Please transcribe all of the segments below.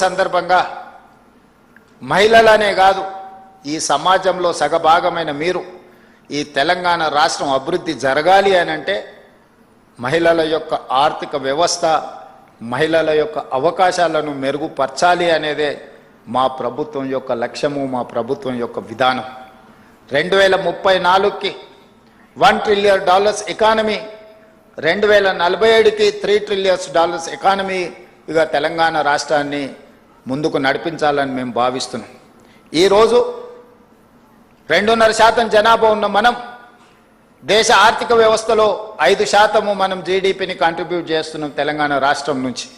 సందర్భంగా మహిళలనే కాదు ఈ సమాజంలో సగభాగమైన మీరు ఈ తెలంగాణ రాష్ట్రం అభివృద్ధి జరగాలి అని అంటే మహిళల యొక్క ఆర్థిక వ్యవస్థ మహిళల యొక్క అవకాశాలను మెరుగుపరచాలి అనేదే మా ప్రభుత్వం యొక్క లక్ష్యము మా ప్రభుత్వం యొక్క విధానం 2034కి $1 ట్రిలియన్ ఎకానమీ 2047కి $3 ట్రిలియన్ ఎకానమీ ఇక తెలంగాణ రాష్ట్రాన్ని ముందుకు నడిపించాలని మేము భావిస్తున్నాం ఈరోజు 2.5% జనాభా ఉన్న మనం దేశ ఆర్థిక వ్యవస్థలో 5% మనం జీడిపిని కంట్రిబ్యూట్ చేస్తున్నాం తెలంగాణ రాష్ట్రం నుంచి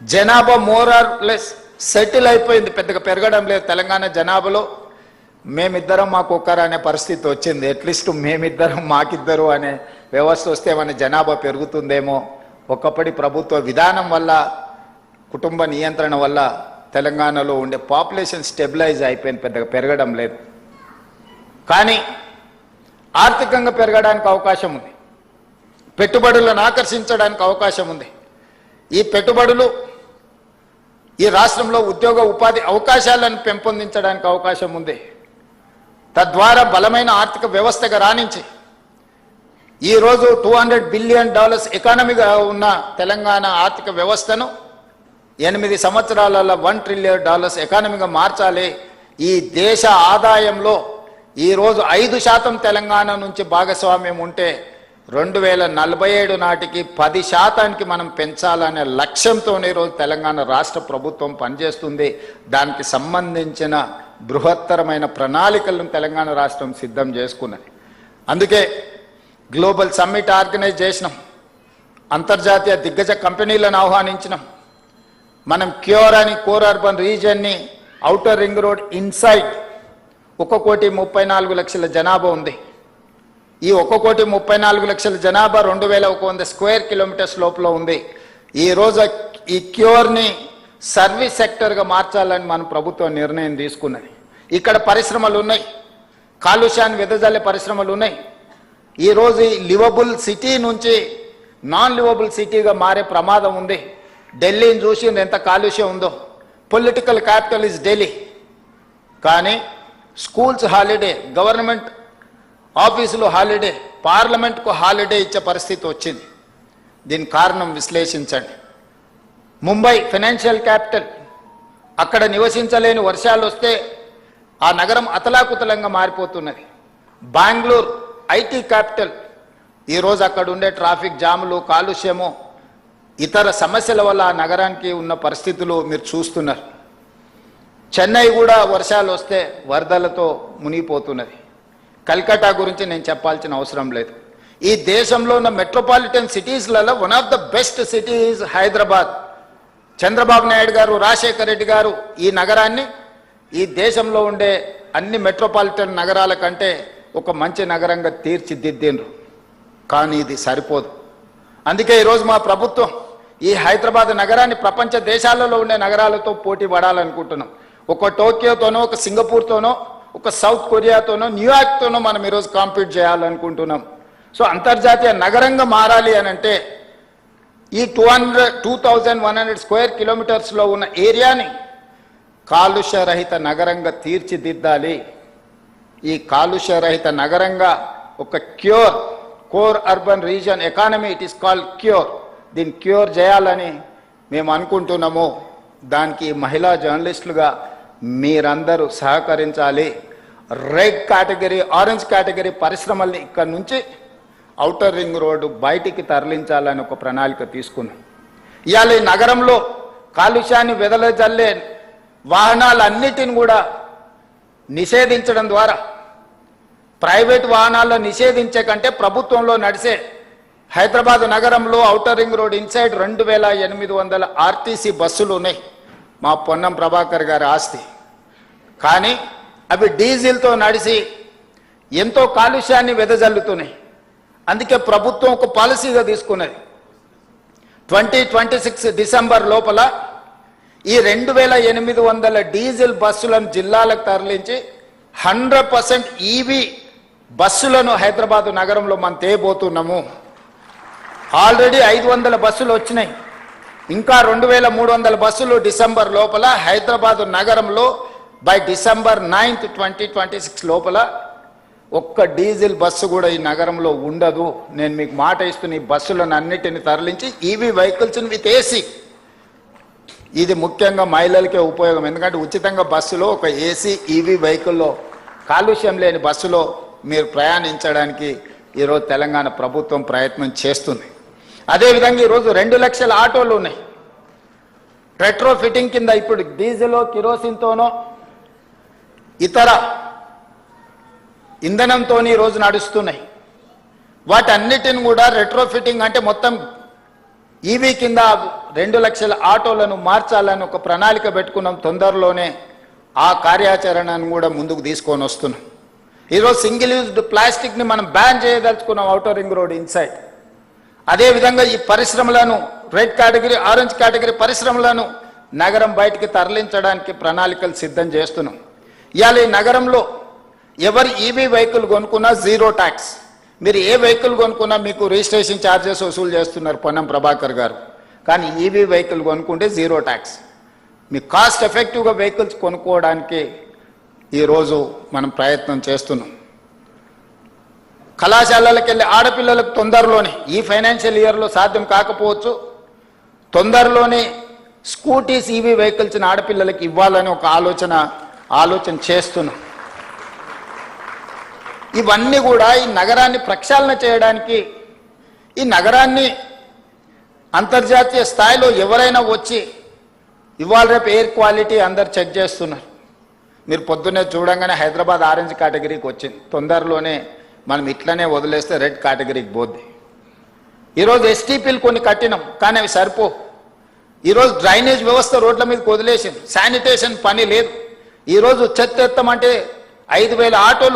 జనాభా మోర్ ఆర్ లెస్ సెటిల్ అయిపోయింది పెద్దగా పెరగడం లేదు తెలంగాణ జనాభాలో మేమిద్దరం మాకొక్కరు అనే పరిస్థితి వచ్చింది అట్లీస్ట్ మేమిద్దరం మాకిద్దరు అనే వ్యవస్థ వస్తే మన జనాభా పెరుగుతుందేమో ఒకప్పటి ప్రభుత్వ విధానం వల్ల కుటుంబ నియంత్రణ వల్ల తెలంగాణలో ఉండే పాపులేషన్ స్టెబిలైజ్ అయిపోయింది పెద్దగా పెరగడం లేదు కానీ ఆర్థికంగా పెరగడానికి అవకాశం ఉంది పెట్టుబడులను ఆకర్షించడానికి అవకాశం ఉంది ఈ పెట్టుబడులు ఈ రాష్ట్రంలో ఉద్యోగ ఉపాధి అవకాశాలను పెంపొందించడానికి అవకాశం ఉంది తద్వారా బలమైన ఆర్థిక వ్యవస్థగా రాణించి ఈరోజు $200 బిలియన్ ఎకానమీగా ఉన్న తెలంగాణ ఆర్థిక వ్యవస్థను 8 సంవత్సరాలలో $1 ట్రిలియన్ ఎకానమీగా మార్చాలి ఈ దేశ ఆదాయంలో ఈరోజు 5% తెలంగాణ నుంచి భాగస్వామ్యం ఉంటే 2047 నాటికి 10%కి మనం పెంచాలనే లక్ష్యంతో ఈరోజు తెలంగాణ రాష్ట్ర ప్రభుత్వం పనిచేస్తుంది దానికి సంబంధించిన బృహత్తరమైన ప్రణాళికలను తెలంగాణ రాష్ట్రం సిద్ధం చేసుకున్నది అందుకే గ్లోబల్ సమ్మిట్ ఆర్గనైజ్ చేసినాం అంతర్జాతీయ దిగ్గజ కంపెనీలను ఆహ్వానించినాం మనం క్యూర్ అని కోర్ అర్బన్ రీజియన్ని ఔటర్ రింగ్ రోడ్ ఇన్సైడ్ 1,34,00,000 జనాభా ఉంది ఈ 1,34,00,000 జనాభా 2,100 స్క్వేర్ కిలోమీటర్స్ లోపల ఉంది ఈరోజు ఈ క్యూర్ని సర్వీస్ సెక్టర్గా మార్చాలని మన ప్రభుత్వం నిర్ణయం తీసుకున్నది ఇక్కడ పరిశ్రమలు ఉన్నాయి కాలుష్యాన్ని వెదజల్లే పరిశ్రమలు ఉన్నాయి ఈరోజు ఈ లివబుల్ సిటీ నుంచి నాన్ లివబుల్ సిటీగా మారే ప్రమాదం ఉంది ఢిల్లీని చూసి ఎంత కాలుష్యం ఉందో పొలిటికల్ క్యాపిటల్ ఇస్ ఢిల్లీ కానీ స్కూల్స్ హాలిడే గవర్నమెంట్ ఆఫీసులు హాలిడే పార్లమెంట్కు హాలిడే ఇచ్చే పరిస్థితి వచ్చింది దీని కారణం విశ్లేషించండి ముంబై ఫైనాన్షియల్ క్యాపిటల్ అక్కడ నివసించలేని వర్షాలు వస్తే ఆ నగరం అతలాకుతలంగా మారిపోతున్నది బెంగళూరు ఐటీ క్యాపిటల్ ఈరోజు అక్కడ ఉండే ట్రాఫిక్ జాములు కాలుష్యము ఇతర సమస్యల వల్ల ఆ నగరానికి ఉన్న పరిస్థితులు మీరు చూస్తున్నారు చెన్నై కూడా వర్షాలు వస్తే వరదలతో మునిగిపోతున్నది కల్కట్టా గురించి నేను చెప్పాల్సిన అవసరం లేదు ఈ దేశంలో ఉన్న మెట్రోపాలిటన్ సిటీస్లలో one of the best city is Hyderabad Chandrababu Naidu గారు రాజశేఖర రెడ్డి గారు ఈ నగరాన్ని ఈ దేశంలో ఉండే అన్ని మెట్రోపాలిటన్ నగరాల కంటే ఒక మంచి నగరంగా తీర్చిదిద్దిండ్రు కానీ ఇది సరిపోదు అందుకే ఈరోజు మా ప్రభుత్వం ఈ హైదరాబాద్ నగరాన్ని ప్రపంచ దేశాలలో ఉండే నగరాలతో పోటీ పడాలనుకుంటున్నాం ఒక టోక్యోతోనో ఒక సింగపూర్తోనో ఒక సౌత్ కొరియాతోనో న్యూయార్క్తోనో మనం ఈరోజు కాంపీట్ చేయాలనుకుంటున్నాం సో అంతర్జాతీయ నగరంగా మారాలి అని అంటే ఈ 2,100 స్క్వేర్ కిలోమీటర్స్లో ఉన్న ఏరియాని కాలుష్యరహిత నగరంగా తీర్చిదిద్దాలి ఈ కాలుష్యరహిత నగరంగా ఒక core urban region economy it is called cure దీన్ని క్యూర్ చేయాలని మేము అనుకుంటున్నాము దానికి మహిళా జర్నలిస్టులుగా మీరందరూ సహకరించాలి రెడ్ కేటగిరీ ఆరెంజ్ కేటగిరీ పరిశ్రమల్ని ఇక్కడ నుంచి ఔటర్ రింగ్ రోడ్డు బయటికి తరలించాలని ఒక ప్రణాళిక తీసుకున్నాం ఇవాళ ఈ నగరంలో కాలుష్యాన్ని వెదజల్లే వాహనాలన్నిటిని కూడా నిషేధించడం ద్వారా ప్రైవేట్ వాహనాల్లో నిషేధించే కంటే ప్రభుత్వంలో నడిచే హైదరాబాద్ నగరంలో outer ring road inside 2,800 RTC బస్సులు ఉన్నాయి మా పొన్నం ప్రభాకర్ గారి ఆస్తి కానీ అవి డీజిల్తో నడిచి ఎంతో కాలుష్యాన్ని వెదజల్లుతున్నాయి అందుకే ప్రభుత్వం ఒక పాలసీగా తీసుకున్నది 2026 డిసెంబర్ లోపల ఈ 2,800 డీజిల్ బస్సులను జిల్లాలకు తరలించి 100% ఈవీ బస్సులను హైదరాబాద్ నగరంలో మనం తేబోతున్నాము ఆల్రెడీ 500 బస్సులు వచ్చినాయి ఇంకా 2300 బస్సులు డిసెంబర్ లోపల హైదరాబాద్ నగరంలో బై డిసెంబర్ 9th 2026 లోపల ఒక్క డీజిల్ బస్సు కూడా ఈ నగరంలో ఉండదు. నేను మీకు మాట ఇస్తున్న ఈ బస్సులను అన్నిటిని తరలించి ఈవీ వెహికల్స్ విత్ ఏసీ, ఇది ముఖ్యంగా మహిళలకే ఉపయోగం. ఎందుకంటే ఉచితంగా బస్సులో ఒక ఏసీ ఈవీ వెహికల్లో కాలుష్యం లేని బస్సులో మీరు ప్రయాణించడానికి ఈరోజు తెలంగాణ ప్రభుత్వం ప్రయత్నం చేస్తుంది. అదేవిధంగా ఈరోజు 2 లక్షల ఆటోలు ఉన్నాయి. రెట్రో ఫిట్టింగ్ కింద ఇప్పుడు డీజిల్ కిరోసిన్తోనో ఇతర ఇంధనంతో ఈరోజు నడుస్తున్నాయి. వాటన్నిటిని కూడా రెట్రో ఫిట్టింగ్ అంటే మొత్తం ఈవీ కింద 2 లక్షల ఆటోలను మార్చాలని ఒక ప్రణాళిక పెట్టుకున్నాం. తొందరలోనే ఆ కార్యాచరణను కూడా ముందుకు తీసుకొని వస్తున్నాం. ఈరోజు సింగిల్ యూజ్డ్ ప్లాస్టిక్ని మనం బ్యాన్ చేయదలుచుకున్నాం ఔటర్ రింగ్ రోడ్ ఇన్సైడ్. అదేవిధంగా ఈ పరిశ్రమలను రెడ్ కేటగిరీ, ఆరెంజ్ కేటగిరీ పరిశ్రమలను నగరం బయటికి తరలించడానికి ప్రణాళికలు సిద్ధం చేస్తున్నాం. ఇవాళ ఈ నగరంలో ఎవరు ఈవీ వెహికల్ కొనుక్కున్నా జీరో ట్యాక్స్. మీరు ఏ వెహికల్ కొనుక్కున్నా మీకు రిజిస్ట్రేషన్ ఛార్జెస్ వసూలు చేస్తున్నారు పొన్నం ప్రభాకర్ గారు. కానీ ఈవీ వెహికల్ కొనుక్కుంటే జీరో ట్యాక్స్. మీకు కాస్ట్ ఎఫెక్టివ్గా వెహికల్స్ కొనుక్కోవడానికి ఈరోజు మనం ప్రయత్నం చేస్తున్నాం. కళాశాలలకు వెళ్ళి ఆడపిల్లలకు తొందరలోనే, ఈ ఫైనాన్షియల్ ఇయర్లో సాధ్యం కాకపోవచ్చు, తొందరలోనే స్కూటీస్ ఈవీ వెహికల్స్ని ఆడపిల్లలకి ఇవ్వాలని ఒక ఆలోచన చేస్తున్నాం. ఇవన్నీ కూడా ఈ నగరాన్ని ప్రక్షాళన చేయడానికి, ఈ నగరాన్ని అంతర్జాతీయ స్థాయిలో ఎవరైనా వచ్చి ఇవాళ రేపు ఎయిర్ క్వాలిటీ అందరు చెక్ చేస్తున్నారు. మీరు పొద్దున్నే చూడంగానే హైదరాబాద్ ఆరెంజ్ కేటగిరీకి వచ్చింది. తొందరలోనే మనం ఇట్లనే వదిలేస్తే రెడ్ కేటగిరీకి పోద్ది. ఈరోజు ఎస్టీపీలు కొన్ని కట్టినాం, కానీ అవి సరిపో. ఈరోజు డ్రైనేజ్ వ్యవస్థ రోడ్ల మీదకి వదిలేసింది, శానిటేషన్ పని లేదు. ఈరోజు చెత్త ఎత్తమంటే 5000 ఆటోలు